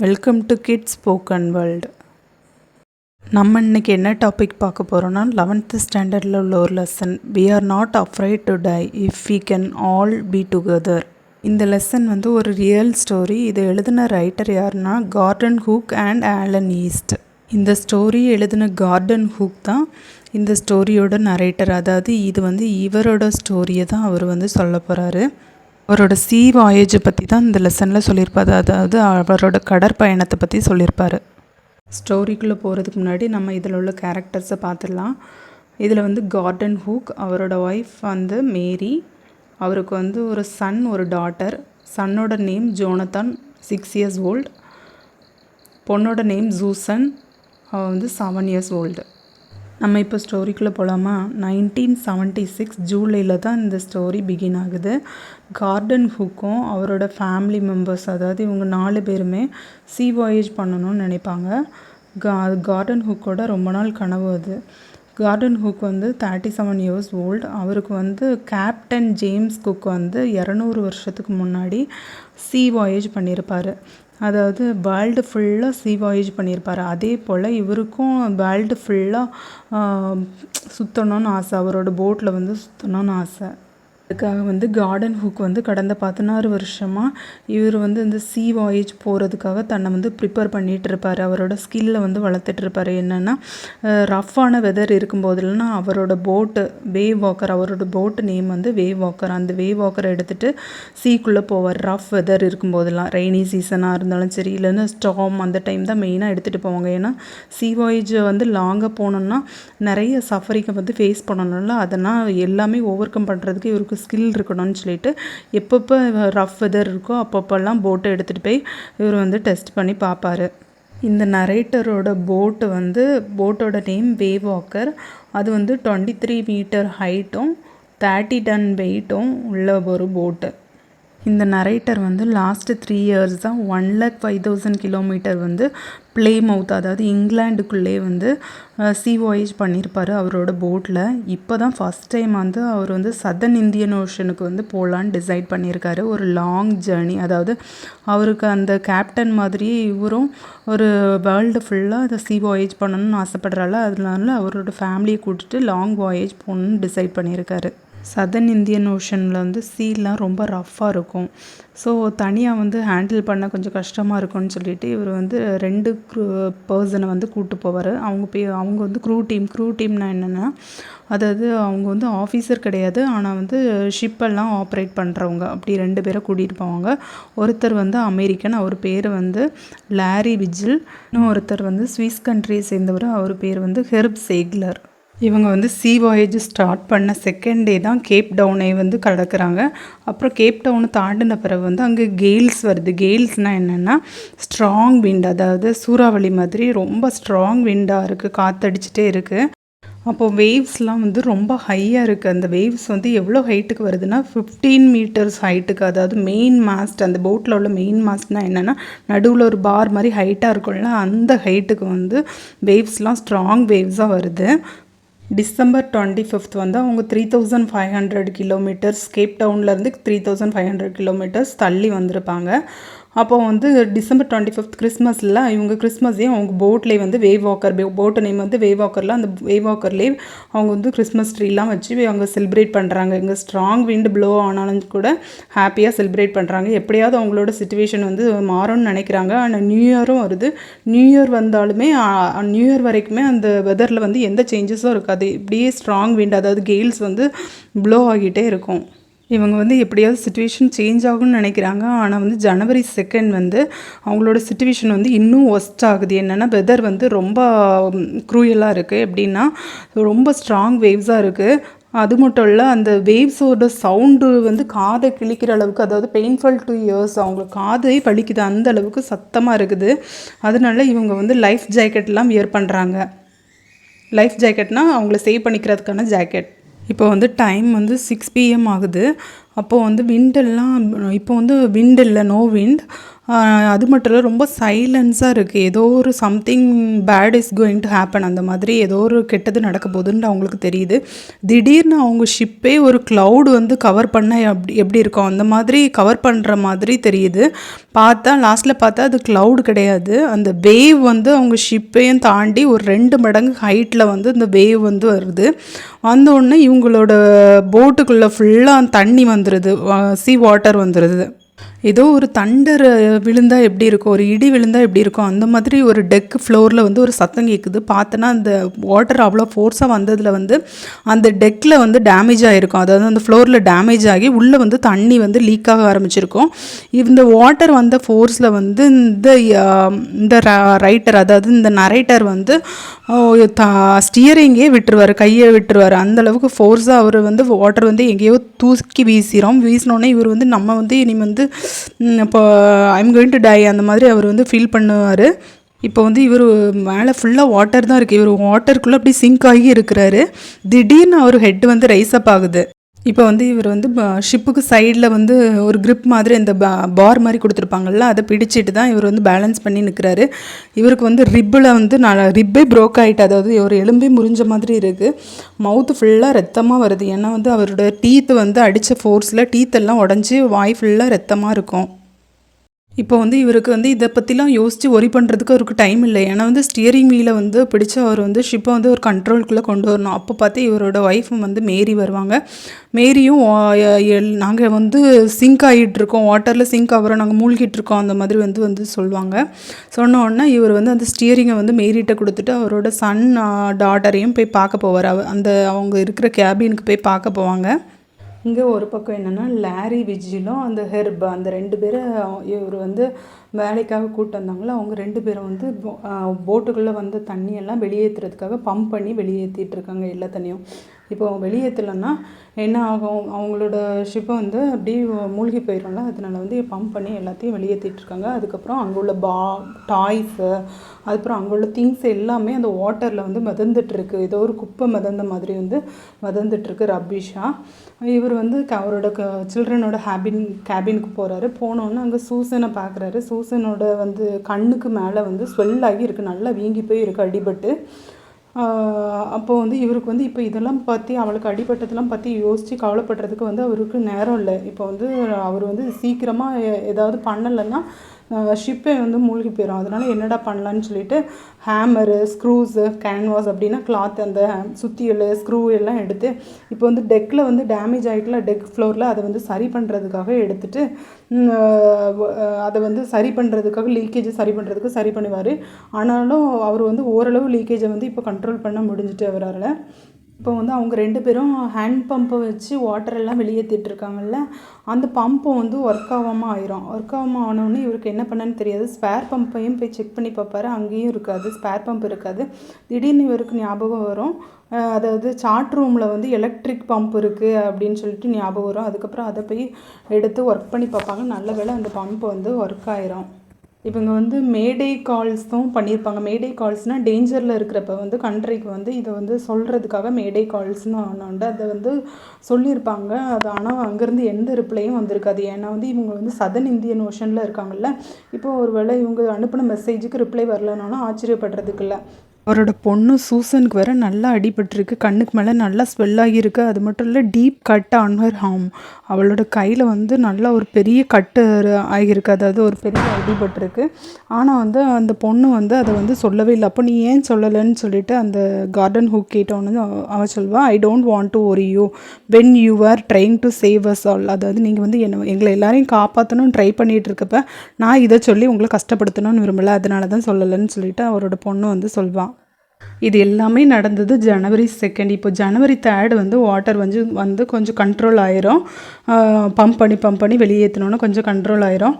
Welcome to kids spoken world. நம்ம இன்றைக்கி என்ன டாபிக் பார்க்க போகிறோன்னா 11th ஸ்டாண்டர்டில் உள்ள ஒரு lesson. We are not afraid to die if we can all be together. இந்த லெசன் வந்து ஒரு ரியல் ஸ்டோரி. இதை எழுதின ரைட்டர் யாருன்னா Gordon Hook and Alan East. இந்த ஸ்டோரி எழுதின கார்டன் ஹூக் தான் இந்த ஸ்டோரியோட நரேட்டர். அதாவது இது வந்து இவரோட ஸ்டோரியை தான் அவர் வந்து சொல்ல போகிறாரு. அவரோட சீ வாயேஜை பற்றி தான் இந்த லெசனில் சொல்லியிருப்பார். அதாவது அவரோட கடற்பயணத்தை பற்றி சொல்லியிருப்பார். ஸ்டோரிக்குள்ளே போகிறதுக்கு முன்னாடி நம்ம இதில் உள்ள கேரக்டர்ஸை பார்த்துடலாம். இதில் வந்து கார்டன் ஹூக், அவரோட ஒய்ஃப் வந்து மேரி, அவருக்கு வந்து ஒரு சன் ஒரு டாட்டர். சன்னோட நேம் ஜோனத்தான், 6 years old. பொண்ணோட நேம் ஜூசன், அவள் வந்து 7 years old. நம்ம இப்போ ஸ்டோரிக்குள்ளே போகலாமா? 1976 ஜூலையில் தான் இந்த ஸ்டோரி பிகின் ஆகுது. கார்டன் ஹூக்கும் அவரோட ஃபேமிலி மெம்பர்ஸ், அதாவது இவங்க 4 பேருமே சீ வாயேஜ் பண்ணணும்னு நினைப்பாங்க. கார்டன் ஹூக்கோட ரொம்ப நாள் கனவு அது. கார்டன் ஹூக் வந்து 37 years old. அவருக்கு வந்து கேப்டன் ஜேம்ஸ் குக் வந்து 200 வருஷத்துக்கு முன்னாடி சீ வாயேஜ் பண்ணியிருப்பார். அதாவது வேர்ல்டு ஃபுல்லாக சீ வாயேஜ் பண்ணியிருப்பார். அதே போல் இவருக்கும் வேர்ல்டு ஃபுல்லாக சுற்றணும்னு ஆசை. அவரோட போட்டில் வந்து சுற்றணும்னு ஆசை. அதுக்காக வந்து கார்டன் ஹூக் வந்து கடந்த 16 வருஷமாக இவர் வந்து இந்த சீ வாயேஜ் போகிறதுக்காக தன்னை வந்து ப்ரிப்பேர் பண்ணிகிட்டு இருப்பார். அவரோட ஸ்கில்லை வந்து வளர்த்துட்ருப்பார். என்னென்னா ரஃப்பான வெதர் இருக்கும்போதுலன்னா அவரோட போட்டு வேவ் வாக்கர், அவரோட போட்டு நேம் வந்து வேவ் வாக்கர். அந்த வேவ் வாக்கரை எடுத்துகிட்டு சீக்குள்ளே போவார். ரஃப் வெதர் இருக்கும்போதெல்லாம், ரெய்னி சீசனாக இருந்தாலும் சரி, இல்லைன்னா ஸ்டார்ம், அந்த டைம் தான் மெயினாக எடுத்துகிட்டு போவாங்க. ஏன்னா சீ வாயேஜ் வந்து லாங்காக போனோம்னா நிறைய சஃபரிங்கை வந்து ஃபேஸ் பண்ணணும்ல. அதனால் எல்லாமே ஓவர் கம் பண்ணுறதுக்கு இவருக்கு ஸ்கில் இருக்கணும்னு சொல்லிட்டு எப்பப்போ ரஃப் வெதர் இருக்கோ அப்பப்போல்லாம் போட்டை எடுத்துகிட்டு போய் இவர் வந்து டெஸ்ட் பண்ணி பார்ப்பார். இந்த நரேட்டரோட போட்டு வந்து போட்டோட நேம் வேவ் வாக்கர். அது வந்து 23 மீட்டர் ஹைட்டும் 30 டன் வெயிட்டும் உள்ள ஒரு போட்டு. இந்த நரேட்டர் வந்து லாஸ்ட்டு 3 years தான் 1,05,000 கிலோமீட்டர் வந்து பிளேமவுத், அதாவது இங்கிலாண்டுக்குள்ளே வந்து சீ வாயேஜ் பண்ணியிருப்பார் அவரோட போட்டில். இப்போ தான் ஃபஸ்ட் டைம் வந்து அவர் வந்து சதர்ன் இந்தியன் ஓஷனுக்கு வந்து போகலான்னு டிசைட் பண்ணியிருக்காரு. ஒரு லாங் ஜேர்னி. அதாவது அவருக்கு அந்த கேப்டன் மாதிரியே இவரும் ஒரு வேர்ல்டு ஃபுல்லாக அதை சீ வாயேஜ் பண்ணணும்னு ஆசைப்படுறாள். அதனால அவரோட ஃபேமிலியை கூட்டிட்டு லாங் வாயேஜ் போகணுன்னு டிசைட் பண்ணியிருக்காரு. சதர்ன் இந்தியன் ஓஷனில் வந்து சீலாம் ரொம்ப ரஃப்பாக இருக்கும். ஸோ தனியாக வந்து ஹேண்டில் பண்ண கொஞ்சம் கஷ்டமாக இருக்கும்னு சொல்லிட்டு இவர் வந்து 2 பர்சனை வந்து கூப்பிட்டு போவார். அவங்க வந்து க்ரூ டீம்னா என்னென்னா, அதாவது அவங்க வந்து ஆஃபீஸர் கிடையாது, ஆனால் வந்து ஷிப்பெல்லாம் ஆப்ரேட் பண்ணுறவங்க. அப்படி 2 பேரை கூட்டிகிட்டு போவாங்க. ஒருத்தர் வந்து அமெரிக்கன், அவர் பேர் வந்து லாரி விஜில். இன்னும் ஒருத்தர் வந்து ஸ்விஸ் கண்ட்ரியை சேர்ந்தவர், அவர் பேர் வந்து ஹெர்ப் சேக்லர். இவங்க வந்து சீ வாயேஜ் ஸ்டார்ட் பண்ண செகண்ட் டே தான் கேப் டவுனை வந்து கடக்குறாங்க. அப்புறம் கேப் டவுனை தாண்டின பிறகு வந்து அங்கே கெயில்ஸ் வருது. கெயில்ஸ்னால் என்னென்னா ஸ்ட்ராங் விண்ட், அதாவது சூறாவளி மாதிரி ரொம்ப ஸ்ட்ராங் விண்டாக இருக்குது, காற்றடிச்சிட்டே இருக்குது. அப்போது வேவ்ஸ்லாம் வந்து ரொம்ப ஹையாக இருக்குது. அந்த வேவ்ஸ் வந்து எவ்வளோ ஹைட்டுக்கு வருதுன்னா 15 meters ஹைட்டுக்கு. அதாவது மெயின் மாஸ்ட், அந்த போட்டில் உள்ள மெயின் மாஸ்ட்னால் என்னென்னா நடுவில் ஒரு பார் மாதிரி ஹைட்டாக இருக்கும்ல, அந்த ஹைட்டுக்கு வந்து வேவ்ஸ்லாம் ஸ்ட்ராங் வேவ்ஸாக வருது. டிசம்பர் 25 வந்து அவங்க 3,500 கிலோமீட்டர்ஸ் கேப் டவுன்லேருந்து 3,500 கிலோமீட்டர்ஸ் தள்ளி வந்திருப்பாங்க. அப்போ வந்து டிசம்பர் 25 கிறிஸ்மஸில் இவங்க கிறிஸ்மஸையும் அவங்க போட்லேயே வந்து வேவ் வாக்கர், போட்டு நேம் வந்து வேவ் வாக்கரில், அந்த வேவ் வாக்கர்லேயே அவங்க வந்து கிறிஸ்மஸ் ட்ரீலாம் வச்சு அவங்க செலிப்ரேட் பண்ணுறாங்க. இங்கே ஸ்ட்ராங் விண்ட் ப்ளோ ஆனாலும் கூட ஹாப்பியாக செலிப்ரேட் பண்ணுறாங்க. எப்படியாவது அவங்களோட சிச்சுவேஷன் வந்து மாறும்னு நினைக்கிறாங்க. ஆனால் நியூ இயரும் வருது. நியூ இயர் வந்தாலுமே நியூ இயர் வரைக்குமே அந்த வெதரில் வந்து எந்த சேஞ்சஸும் இருக்காது. இப்படியே ஸ்ட்ராங் விண்ட், அதாவது கெயில்ஸ் வந்து ப்ளோ ஆகிட்டே இருக்கும். இவங்க வந்து எப்படியாவது சிச்சுவேஷன் சேஞ்ச் ஆகும்னு நினைக்கிறாங்க. ஆனால் வந்து ஜனவரி 2 வந்து அவங்களோட சிச்சுவேஷன் வந்து இன்னும் ஒஸ்ட் ஆகுது. என்னென்னா வெதர் வந்து ரொம்ப க்ரூயலாக இருக்குது. எப்படின்னா ரொம்ப ஸ்ட்ராங் வேவ்ஸாக இருக்குது. அது மட்டும் இல்லை, அந்த வேவ்ஸோட சவுண்டு வந்து காதை கிழிக்கிற அளவுக்கு, அதாவது பெயின்ஃபுல் டு இயர்ஸ், அவங்களுக்கு காதை வலிக்குது, அந்த அளவுக்கு சத்தமாக இருக்குது. அதனால இவங்க வந்து லைஃப் ஜாக்கெட்லாம் வியர் பண்ணுறாங்க. லைஃப் ஜாக்கெட்னால் அவங்கள சேவ் பண்ணிக்கிறதுக்கான ஜாக்கெட். இப்போ வந்து டைம் வந்து 6 PM ஆகுது. அப்போது வந்து விண்டெல்லாம் இப்போ வந்து விண்ட் இல்லை, நோ விண்ட். அது மட்டும் இல்லை, ரொம்ப சைலன்ஸாக இருக்குது. ஏதோ ஒரு something bad is going to happen, அந்த மாதிரி ஏதோ ஒரு கெட்டது நடக்க போகுதுன்னு அவங்களுக்கு தெரியுது. திடீர்னு அவங்க ஷிப்பே ஒரு க்ளவுட் வந்து கவர் பண்ண எப்படி இருக்கும் அந்த மாதிரி கவர் பண்ணுற மாதிரி தெரியுது. லாஸ்ட்டில் பார்த்தா அது க்ளவுட் கிடையாது. அந்த வேவ் வந்து அவங்க ஷிப்பையும் தாண்டி ஒரு 2 மடங்கு ஹைட்டில் வந்து இந்த வேவ் வந்து வருது. வந்தோடனே இவங்களோட போட்டுக்குள்ளே ஃபுல்லாக தண்ணி வந்துடுது, சீ வாட்டர் வந்துடுது. ஏதோ ஒரு தண்டர் விழுந்தால் எப்படி இருக்கும், ஒரு இடி விழுந்தால் எப்படி இருக்கும், அந்த மாதிரி ஒரு டெக் ஃப்ளோரில் வந்து ஒரு சத்தம் கேட்குது. பார்த்தோன்னா அந்த வாட்டர் அவ்வளோ ஃபோர்ஸாக வந்ததில் வந்து அந்த டெக்கில் வந்து டேமேஜ் ஆகிருக்கும். அதாவது அந்த ஃப்ளோரில் டேமேஜ் ஆகி உள்ளே வந்து தண்ணி வந்து லீக் ஆக ஆரம்பிச்சிருக்கும். இந்த வாட்டர் வந்த ஃபோர்ஸில் வந்து இந்த ரைட்டர், அதாவது இந்த நரேட்டர் வந்து ஸ்டியரிங்கே விட்டுருவார், கையை விட்டுருவார். அந்தளவுக்கு ஃபோர்ஸாக அவர் வந்து வாட்டர் வந்து எங்கேயோ தூக்கி வீசினோடனே இவர் வந்து நம்ம வந்து இனி வந்து இப்போ ஐம் கோயிங் டு டை அந்த மாதிரி அவர் வந்து ஃபீல் பண்ணுவார். இப்போ வந்து இவர் மேலே ஃபுல்லாக வாட்டர் தான் இருக்குது. இவர் வாட்டருக்குள்ளே அப்படி சிங்க் ஆகி இருக்கிறாரு. திடீர்னு அவர் ஹெட் வந்து ரைஸ் அப் ஆகுது. இப்போ வந்து இவர் வந்து ஷிப்புக்கு சைடில் வந்து ஒரு கிரிப் மாதிரி இந்த பார் மாதிரி கொடுத்துருப்பாங்கள்ல, அதை பிடிச்சிட்டு தான் இவர் வந்து பேலன்ஸ் பண்ணி நிற்கிறாரு. இவருக்கு வந்து ரிப்பில் வந்து ரிப்பே ப்ரோக் ஆகிட்டு, அதாவது ஒரு எலும்பே முறிஞ்ச மாதிரி இருக்குது. மவுத்து ஃபுல்லாக ரத்தமாக வருது. ஏன்னா வந்து அவரோட டீத்து வந்து அடித்த ஃபோர்ஸில் டீத்தெல்லாம் உடஞ்சி வாய் ஃபுல்லாக ரத்தமாக இருக்கும். இப்போ வந்து இவருக்கு வந்து இதை பற்றிலாம் யோசித்து ஒரி பண்ணுறதுக்கு அவருக்கு டைம் இல்லை. ஏன்னா வந்து ஸ்டியரிங் வீலை வந்து பிடிச்சி அவர் வந்து ஷிப்பை வந்து ஒரு கண்ட்ரோலுக்குள்ளே கொண்டு வரணும். அப்போ பார்த்து இவரோட ஒய்ஃபும் வந்து மேரி வருவாங்க. மேரியும் நாங்கள் வந்து சிங்க் ஆகிட்டுருக்கோம், வாட்டரில் சிங்க் ஆகிறோம், நாங்கள் மூழ்கிட்டுருக்கோம் அந்த மாதிரி வந்து சொல்லுவாங்க. சொன்ன உடனே இவர் வந்து அந்த ஸ்டியரிங்கை வந்து மேரிகிட்ட கொடுத்துட்டு அவரோட சன் டாட்டரையும் போய் பார்க்க போவார். அவங்க இருக்கிற கேபினுக்கு போய் பார்க்க போவாங்க. இங்கே ஒரு பக்கம் என்னென்னா லாரி விஜிலும் அந்த ஹெர்ப், அந்த 2 பேரை இவர் வந்து வேலைக்காக கூப்பிட்டு வந்தாங்களோ, அவங்க 2 பேரும் வந்து போட்டுக்குள்ளே வந்த தண்ணியெல்லாம் வெளியேற்றுறதுக்காக பம்ப் பண்ணி வெளியேற்றிட்டு இருக்காங்க எல்லா தண்ணியும். இப்போ வெளியேற்றலைன்னா என்ன ஆகும், அவங்களோட ஷிப்பை வந்து அப்படியே மூழ்கி போயிடும்ல, அதனால வந்து பம்ப் பண்ணி எல்லாத்தையும் வெளியேற்றிட்டுருக்காங்க. அதுக்கப்புறம் அங்கே உள்ள டாய்ஸு, அதுக்கப்புறம் அங்கே உள்ள திங்ஸ் எல்லாமே அந்த வாட்டரில் வந்து மிதந்துட்டுருக்கு. ஏதோ ஒரு குப்பை மிதந்த மாதிரி வந்து மிதந்துட்டுருக்கு ரப்பிஷாக. இவர் வந்து அவரோட சில்ட்ரனோட கேபினுக்கு போகிறாரு. போனோன்னு அங்கே சூசனை பார்க்குறாரு. சூசனோட வந்து கண்ணுக்கு மேலே வந்து ஸ்வெல்லாகி இருக்குது, நல்லா வீங்கி போய் இருக்குது அடிபட்டு. அப்போது வந்து இவருக்கு வந்து இப்போ இதெல்லாம் பற்றி, அவளுக்கு அடிபட்டதெல்லாம் பற்றி யோசித்து கவலைப்படுறதுக்கு வந்து அவருக்கு நேரம் இல்லை. இப்போ வந்து அவர் வந்து சீக்கிரமாக ஏதாவது பண்ணலைன்னா ஷிப்பை வந்து மூழ்கி போயிடும். அதனால் என்னடா பண்ணலான்னு சொல்லிட்டு ஹேமரு, ஸ்க்ரூஸு, கேன்வாஸ் அப்படின்னா கிளாத், அந்த சுத்தியல், ஸ்க்ரூ எல்லாம் எடுத்து இப்போ வந்து டெக்கில் வந்து டேமேஜ் ஆகிட்டுல டெக் ஃப்ளோரில் அதை வந்து சரி பண்ணுறதுக்காக எடுத்துகிட்டு அதை வந்து சரி பண்ணுறதுக்காக லீக்கேஜை சரி பண்ணுவார். ஆனாலும் அவர் வந்து ஓரளவு லீக்கேஜை வந்து இப்போ கண்ட்ரோல் பண்ண முடிஞ்சிட்டு அவரால். இப்போ வந்து அவங்க 2 பேரும் ஹேண்ட் பம்பை வச்சு வாட்டர் எல்லாம் வெளியேற்றிட்டுருக்காங்கல்ல, அந்த பம்பும் வந்து ஒர்க் ஆகாமல் ஆனோடனே இவருக்கு என்ன பண்ணன்னு தெரியாது. ஸ்பேர் பம்பையும் போய் செக் பண்ணி பார்ப்பாரு, அங்கேயும் இருக்காது, ஸ்பேர் பம்ப் இருக்காது. திடீர்னு இவருக்கு ஞாபகம் வரும், அதாவது சார்ட் ரூமில் வந்து எலக்ட்ரிக் பம்ப் இருக்குது அப்படின்னு சொல்லிட்டு ஞாபகம் வரும். அதுக்கப்புறம் அதை போய் எடுத்து ஒர்க் பண்ணி பார்ப்பாங்க. நல்ல வேளை அந்த பம்ப் வந்து ஒர்க் ஆயிரும். இவங்க வந்து மேடே கால்ஸும் பண்ணியிருப்பாங்க. மேடே கால்ஸ்னால் டேஞ்சரில் இருக்கிறப்ப வந்து கண்ட்ரிக்கு வந்து இதை வந்து சொல்கிறதுக்காக மேடே கால்ஸ்னு ஒன்று அதை வந்து சொல்லியிருப்பாங்க. அது ஆனால் அங்கேருந்து எந்த ரிப்ளையும் வந்திருக்காது. ஏன்னா வந்து இவங்க வந்து சதர்ன் இந்தியன் ஓஷனில் இருக்காங்கல்ல. இப்போது ஒரு வேளை இவங்க அனுப்பின மெசேஜுக்கு ரிப்ளை வரலனாலும் ஆச்சரியப்படுறதுக்கு இல்லை. அவரோட பொண்ணு சூசனுக்கு வேறு நல்லா அடிபட்டிருக்கு, கண்ணுக்கு மேலே நல்லா ஸ்வெல்லாகிருக்கு. அது மட்டும் இல்லை, deep cut on her harm, அவளோட கையில் வந்து நல்லா ஒரு பெரிய கட்டு ஆகியிருக்கு, அதாவது ஒரு பெரிய அடிபட்டிருக்கு. ஆனால் வந்து அந்த பொண்ணு வந்து அதை வந்து சொல்லவே இல்லை. அப்போ நீ ஏன் சொல்லலைன்னு சொல்லிட்டு அந்த கார்டன் ஹூக் கேட்டோன்னு அவள் சொல்வாள், I don't want to worry you when you are trying to save us all. அதாவது நீங்கள் வந்து எங்களை எல்லாரையும் காப்பாற்றணும்னு ட்ரை பண்ணிகிட்டு இருக்கப்ப நான் இதை சொல்லி உங்களை கஷ்டப்படுத்தணும்னு விரும்பலை, அதனால தான் சொல்லலைன்னு சொல்லிட்டு அவரோட பொண்ணு வந்து சொல்வாள். இது எல்லாமே நடந்தது January 2. இப்போ January 3 வந்து வாட்டர் வந்து கொஞ்சம் கண்ட்ரோல் ஆயிரும். பம்ப் பண்ணி வெளியேற்றணுன்னு கொஞ்சம் கண்ட்ரோல் ஆயிரும்.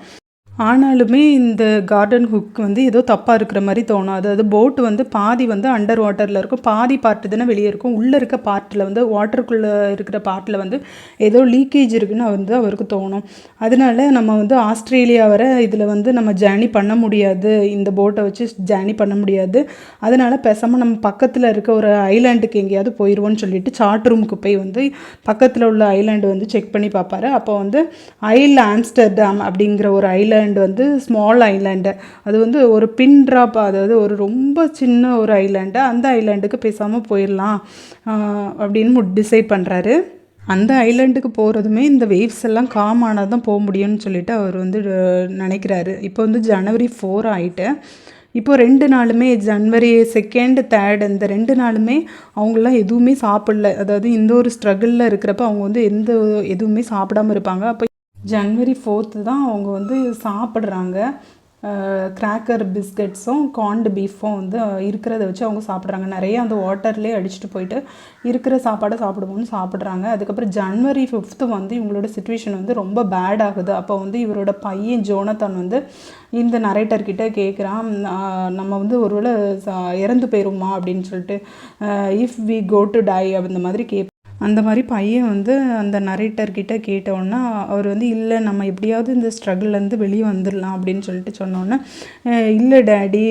ஆனாலுமே இந்த கார்டன் ஹுக் வந்து ஏதோ தப்பாக இருக்கிற மாதிரி தோணும். அதாவது போட் வந்து பாதி வந்து அண்டர் வாட்டரில் இருக்கும், பாதி பார்ட்டு தானே வெளியே இருக்கும். உள்ளே இருக்க பார்ட்டில் வந்து வாட்டருக்குள்ளே இருக்கிற பார்ட்டில் வந்து ஏதோ லீக்கேஜ் இருக்குன்னு வந்து அவருக்கு தோணும். அதனால நம்ம வந்து ஆஸ்திரேலியா வர இதில் வந்து நம்ம ஜேர்னி பண்ண முடியாது, இந்த போட்டை வச்சு ஜேர்னி பண்ண முடியாது. அதனால் பேசாமல் நம்ம பக்கத்தில் இருக்க ஒரு ஐலாண்டுக்கு எங்கேயாவது போயிடுவோன்னு சொல்லிட்டு சார்ட் ரூமுக்கு போய் வந்து பக்கத்தில் உள்ள ஐலாண்டு வந்து செக் பண்ணி பார்ப்பாரு. அப்போ வந்து ஐல் ஆம்ஸ்டர்டாம் அப்படிங்கிற ஒரு ஐலாண்டு வந்து ஸ்மால் ஐலாண்டு, அது வந்து ஒரு பின் ட்ராப், அதாவது ஒரு ரொம்ப சின்ன ஒரு ஐலாண்டு. அந்த ஐலாண்டுக்கு பேசாமல் போயிடலாம் அப்படின்னு டிசைட் பண்ணுறாரு. அந்த ஐலாண்டுக்கு போகிறதுமே இந்த வேவ்ஸ் எல்லாம் காம் ஆனால் தான் போக முடியும்னு சொல்லிட்டு அவர் வந்து நினைக்கிறாரு. இப்போ வந்து January 4 ஆகிட்டு, இப்போது 2 நாளுமே January 2, 3 இந்த 2 நாளுமே அவங்களாம் எதுவுமே சாப்பிடல. அதாவது இந்த ஒரு ஸ்ட்ரகிளில் இருக்கிறப்ப அவங்க வந்து எதுவுமே சாப்பிடாமல் இருப்பாங்க. அப்போ January 4 தான் அவங்க வந்து சாப்பிட்றாங்க. கிராக்கர் பிஸ்கட்ஸும் கார்ன்டு பீஃபும் வந்து இருக்கிறத வச்சு அவங்க சாப்பிட்றாங்க. நிறைய அந்த வாட்டர்லேயே அடிச்சுட்டு போயிட்டு இருக்கிற சாப்பாடை சாப்பிடுவோம்னு சாப்பிட்றாங்க. அதுக்கப்புறம் January 5 வந்து இவங்களோட சிச்சுவேஷன் வந்து ரொம்ப பேட் ஆகுது. அப்போ வந்து இவரோட பையன் ஜோனத்தான் வந்து இந்த நரேட்டர்கிட்ட கேட்குறான், நம்ம வந்து ஒருவேளை இறந்து போயிருமா அப்படின்னு சொல்லிட்டு, if we go to die அந்த மாதிரி அந்த மாதிரி பையன் வந்து அந்த நரேட்டர்கிட்ட கேட்டோன்னா அவர் வந்து இல்லை, நம்ம எப்படியாவது இந்த ஸ்ட்ரகிள்லேருந்து வெளியே வந்துடலாம் அப்படின்னு சொல்லிட்டு சொன்னோன்னே, இல்லை daddy,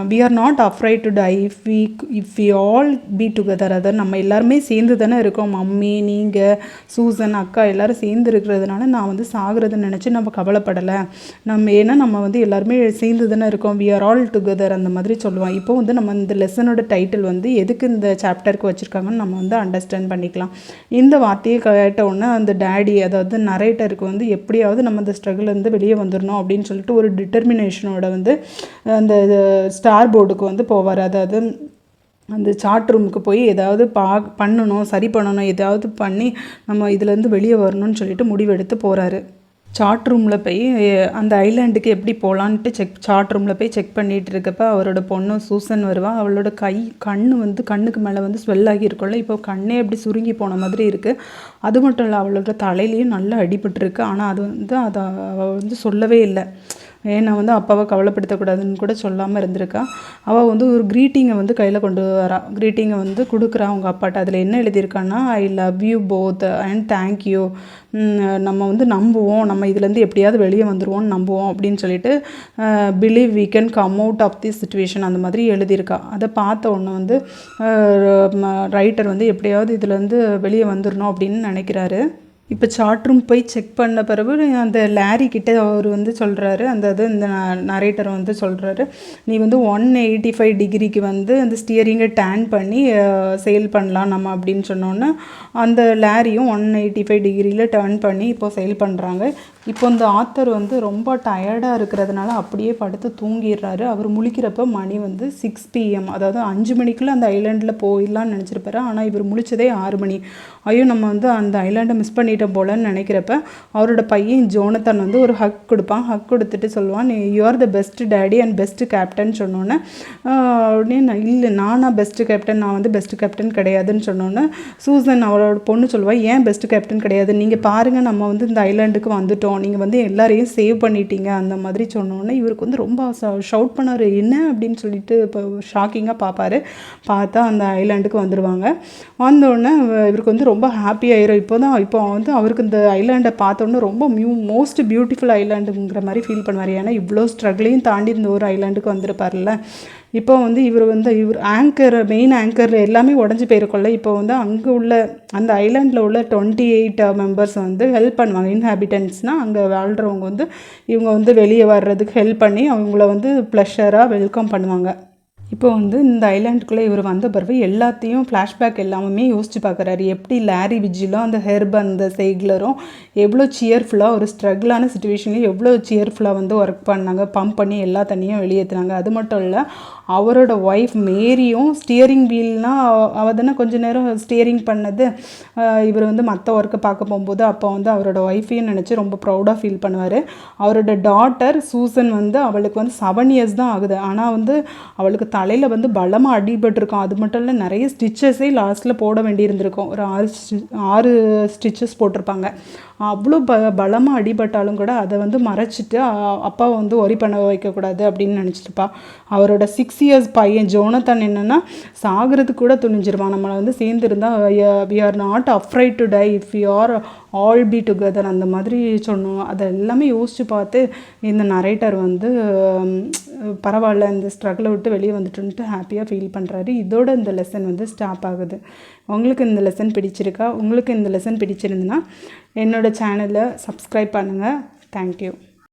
we are not afraid to die if we all be together. அதாவது நம்ம எல்லாருமே சேர்ந்து தானே இருக்கோம், மம்மி, நீங்கள், சூசன், அக்கா எல்லோரும் சேர்ந்து இருக்கிறதுனால நான் வந்து சாகிறதுன்னு நினச்சி நம்ம கவலைப்படலை. ஏன்னா நம்ம வந்து எல்லாருமே சேர்ந்து தானே இருக்கோம், வி ஆர் ஆல் டுகெதர் அந்த மாதிரி சொல்லுவான். இப்போ வந்து நம்ம இந்த லெசனோட டைட்டில் வந்து எதுக்கு இந்த சாப்டருக்கு வச்சுருக்காங்கன்னு நம்ம வந்து அண்டர்ஸ்டாண்ட் பண்ணிக்கலாம். இந்த வார்த்தையை கேட்ட உடனே அந்த டேடி, அதாவது நரேட்டருக்கு வந்து எப்படியாவது நம்ம இந்த ஸ்ட்ரகிள்லேருந்து வெளியே வந்துடணும் அப்படின்னு சொல்லிட்டு ஒரு டிட்டர்மினேஷனோட வந்து அந்த ஸ்டார் போர்டுக்கு வந்து போவார். அதாவது அந்த சார்ட் ரூமுக்கு போய் ஏதாவது பண்ணணும், சரி பண்ணணும், ஏதாவது பண்ணி நம்ம இதுலேருந்து வெளியே வரணும்னு சொல்லிட்டு முடிவெடுத்து போகிறாரு. சார்ட் ரூமில் போய் அந்த ஐலாண்டுக்கு எப்படி போகலான்ட்டு சார்ட் ரூமில் போய் செக் பண்ணிகிட்டு இருக்கப்போ அவரோட பொண்ணு சூசன் வருவா. அவளோட கண்ணுக்கு மேலே வந்து ஸ்வெல் ஆகி இருக்கும்ல, இப்போ கண்ணே எப்படி சுருங்கி போன மாதிரி இருக்குது. அது மட்டும் இல்லை, அவளோட தலையிலையும் நல்லா அடிபட்டுருக்கு. ஆனால் அது வந்து அதை அவள் வந்து சொல்லவே இல்லை. ஏன்னா வந்து அப்பாவை கவலைப்படுத்தக்கூடாதுன்னு கூட சொல்லாமல் இருந்திருக்கா. அவள் வந்து ஒரு க்ரீட்டிங்கை வந்து கையில் கொண்டு வரா. க்ரீட்டிங்கை வந்து கொடுக்குறா அவங்க அப்பாட்ட. அதில் என்ன எழுதியிருக்கான்னா, I love you both and thank you. நம்ம வந்து நம்புவோம், நம்ம இதுலேருந்து எப்படியாவது வெளியே வந்துடுவோம்னு நம்புவோம் அப்படின்னு சொல்லிட்டு, believe we can come out of the situation அந்த மாதிரி எழுதியிருக்கா. அதை பார்த்த உடனே வந்து ரைட்டர் வந்து எப்படியாவது இதுலேருந்து வெளியே வந்துடணும் அப்படின்னு நினைக்கிறாரு. இப்போ சார்ட் ரூம் போய் செக் பண்ண பிறகு அந்த லாரி கிட்டே அவர் வந்து சொல்கிறாரு, இந்த நரேட்டர் வந்து சொல்கிறாரு, நீ வந்து 185 டிகிரிக்கு வந்து அந்த ஸ்டியரிங்கை டேர்ன் பண்ணி சேல் பண்ணலாம் நம்ம அப்படின்னு சொன்னோன்னே, அந்த லாரியும் 185 டிகிரியில் டேர்ன் பண்ணி இப்போ சேல் பண்ணுறாங்க. இப்போ இந்த ஆத்தர் வந்து ரொம்ப டயர்டாக இருக்கிறதுனால அப்படியே படுத்து தூங்கிடுறாரு. அவர் முழிக்கிறப்ப மணி வந்து 6 PM, அதாவது 5 மணிக்குள்ளே அந்த ஐலாண்டில் போயிடலான்னு நினச்சிருப்பாரு. ஆனால் இவர் முழிச்சதே 6 மணி. ஐயோ, நம்ம வந்து அந்த ஐலாண்டை மிஸ் பண்ணிட்டோம் போலன்னு நினைக்கிறப்ப அவரோட பையன் ஜோனத்தான் வந்து ஒரு ஹக் கொடுப்பான். ஹக் கொடுத்துட்டு சொல்லுவான், you are the best daddy and best captain சொன்னோன்னே, உடனே இல்லை, நானா பெஸ்ட் கேப்டன், நான் வந்து பெஸ்ட் கேப்டன் கிடையாதுன்னு சொன்னோன்னே சூசன் அவரோட பொண்ணு சொல்லுவாள், ஏன் பெஸ்ட் கேப்டன் கிடையாது, நீங்கள் பாருங்கள், நம்ம வந்து இந்த ஐலாண்டுக்கு வந்துட்டோம், நீங்கள் வந்து எல்லாரையும் சேவ் பண்ணிட்டீங்க அந்த மாதிரி சொன்னோன்னே இவருக்கு வந்து ரொம்ப ஷவுட் பண்ணார். என்ன அப்படின்னு சொல்லிட்டு இப்போ ஷாக்கிங்காக பார்ப்பாரு. பார்த்தா அந்த ஐலாண்டுக்கு வந்துடுவாங்க. வந்தோடனே இவருக்கு வந்து ரொம்ப ஹாப்பி ஆயிரும். இப்போ வந்து அவருக்கு இந்த ஐலாண்டை பார்த்தோன்னே ரொம்ப மோஸ்ட் பியூட்டிஃபுல் ஐலாண்டுங்கிற மாதிரி ஃபீல் பண்ணுவார். ஏன்னா இவ்வளோ ஸ்ட்ரகிளையும் தாண்டி இந்த ஒரு ஐலாண்டுக்கு வந்திருப்பார்ல. இப்போ வந்து இவர் மெயின் ஆங்கர் எல்லாமே உடஞ்சி போயிருக்கோம்ல. இப்போ வந்து அங்கே உள்ள அந்த ஐலாண்டில் உள்ள 28 மெம்பர்ஸ் வந்து ஹெல்ப் பண்ணுவாங்க. இன்ஹாபிட்டன்ட்ஸ்னால் அங்கே வாழ்கிறவங்க வந்து இவங்க வந்து வெளியே வர்றதுக்கு ஹெல்ப் பண்ணி அவங்கள வந்து ப்ளஷராக வெல்கம் பண்ணுவாங்க. இப்போ வந்து இந்த ஐலாண்டுக்குள்ளே இவர் வந்த பிறகு எல்லாத்தையும் ஃப்ளாஷ்பேக் எல்லாமே யோசித்து பார்க்குறாரு. எப்படி லாரி விஜிலும் அந்த ஹெர்ப் அந்த செய்க்லரும் எவ்வளோ சியர்ஃபுல்லாக ஒரு ஸ்ட்ரகிளான சுச்சுவேஷன்லேயும் எவ்வளோ சியர்ஃபுல்லாக வந்து ஒர்க் பண்ணாங்க, பம்ப் பண்ணி எல்லா தண்ணியும் வெளியேற்றினாங்க. அது மட்டும் இல்லை, அவரோட ஒய்ஃப் மேரியும் ஸ்டியரிங் வீல்னால் அவள் தானே கொஞ்சம் நேரம் ஸ்டியரிங் பண்ணது. இவர் வந்து மற்ற ஒர்க்கை பார்க்க போகும்போது அப்போ வந்து அவரோட ஒய்ஃபையும் நினச்சி ரொம்ப ப்ரௌடாக ஃபீல் பண்ணுவார். அவரோட டாட்டர் சூசன் வந்து அவளுக்கு வந்து 7 years தான் ஆகுது. ஆனால் வந்து அவளுக்கு தலையில் வந்து பலமாக அடிபட்டிருக்கும். அது மட்டும் இல்லை, நிறைய ஸ்டிச்சஸே லாஸ்ட்டில் போட வேண்டியிருந்திருக்கும். ஒரு 6 ஸ்டிச்சஸ் போட்டிருப்பாங்க. அவ்வளோ பலமாக அடிபட்டாலும் கூட அதை வந்து மறைச்சிட்டு அப்பாவை வந்து ஒரி பண்ண வைக்கக்கூடாது அப்படின்னு நினச்சிட்டுப்பா. அவரோட 6 இயர்ஸ் பையன் ஜோனத்தன் என்னென்னா சாகிறதுக்கு கூட துணிஞ்சிருவான். நம்மளை வந்து சேர்ந்துருந்தால் we are not afraid to die if you are all be together அந்த மாதிரி சொன்னோம். அதை எல்லாமே யோசித்து பார்த்து இந்த நரேட்டர் வந்து பரவாயில்ல, இந்த ஸ்ட்ரகிளை விட்டு வெளியே வந்துட்டுன்ட்டு ஹாப்பியாக ஃபீல் பண்ணுறாரு. இதோட இந்த லெசன் வந்து ஸ்டாப் ஆகுது. உங்களுக்கு இந்த லெசன் பிடிச்சிருக்கா? உங்களுக்கு இந்த லெசன் பிடிச்சிருந்துன்னா என்னோடய சேனலை சப்ஸ்கிரைப் பண்ணுங்கள். தேங்க்யூ.